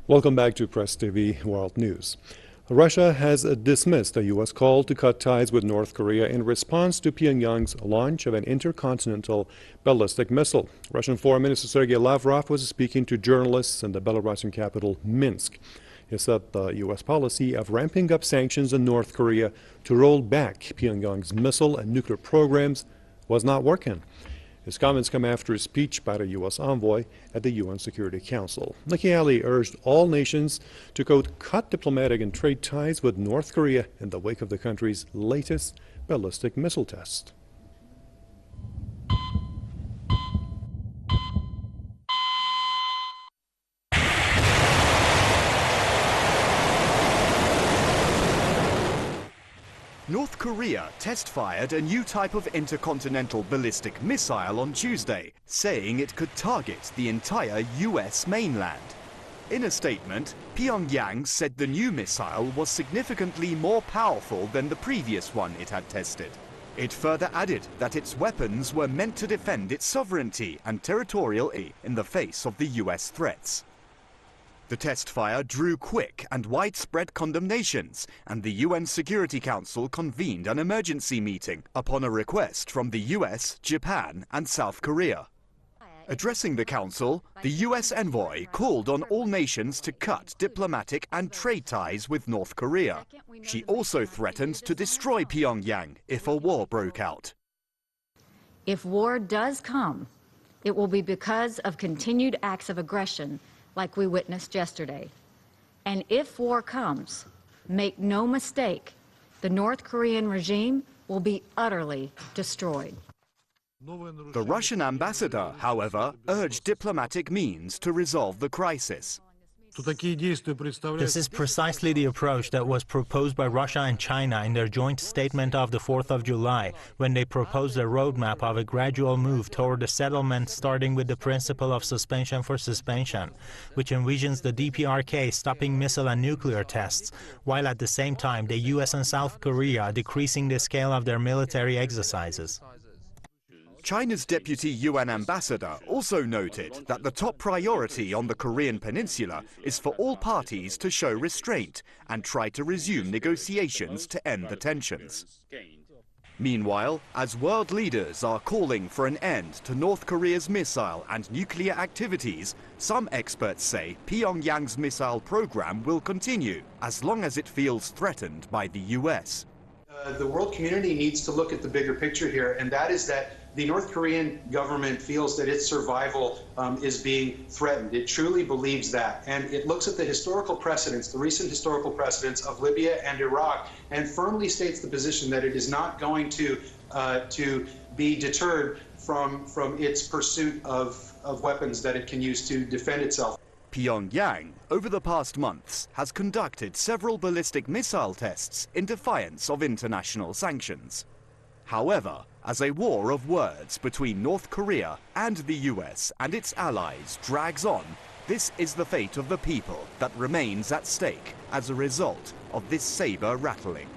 Welcome back to Press TV World News. Russia has dismissed a U.S. call to cut ties with North Korea in response to Pyongyang's launch of an intercontinental ballistic missile. Russian Foreign Minister Sergei Lavrov was speaking to journalists in the Belarusian capital, Minsk. He said the U.S. policy of ramping up sanctions on North Korea to roll back Pyongyang's missile and nuclear programs was not working. His comments come after a speech by the U.S. envoy at the UN Security Council. Nikki Haley urged all nations to, quote, cut diplomatic and trade ties with North Korea in the wake of the country's latest ballistic missile test. North Korea test-fired a new type of intercontinental ballistic missile on Tuesday, saying it could target the entire U.S. mainland. In a statement, Pyongyang said the new missile was significantly more powerful than the previous one it had tested. It further added that its weapons were meant to defend its sovereignty and territoriality in the face of the U.S. threats. The test fire drew quick and widespread condemnations, and the UN Security Council convened an emergency meeting upon a request from the US, Japan, and South Korea. Addressing the Council, the US envoy called on all nations to cut diplomatic and trade ties with North Korea. She also threatened to destroy Pyongyang if a war broke out. If war does come, it will be because of continued acts of aggression like we witnessed yesterday. And if war comes, make no mistake, the North Korean regime will be utterly destroyed. The Russian ambassador, however, urged diplomatic means to resolve the crisis. This is precisely the approach that was proposed by Russia and China in their joint statement of the 4th of July, when they proposed a roadmap of a gradual move toward a settlement starting with the principle of suspension for suspension, which envisions the DPRK stopping missile and nuclear tests, while at the same time the US and South Korea decreasing the scale of their military exercises. China's deputy UN ambassador also noted that the top priority on the Korean peninsula is for all parties to show restraint and try to resume negotiations to end the tensions. Meanwhile, as world leaders are calling for an end to North Korea's missile and nuclear activities, some experts say Pyongyang's missile program will continue as long as it feels threatened by the US. The world community needs to look at the bigger picture here, and that is that the North Korean government feels that its survival is being threatened. It truly believes that, and it looks at the historical precedents, the recent historical precedents of Libya and Iraq, and firmly states the position that it is not going to be deterred from its pursuit of weapons that it can use to defend itself. Pyongyang, over the past months, has conducted several ballistic missile tests in defiance of international sanctions. However, as a war of words between North Korea and the US and its allies drags on, this is the fate of the people that remains at stake as a result of this saber rattling.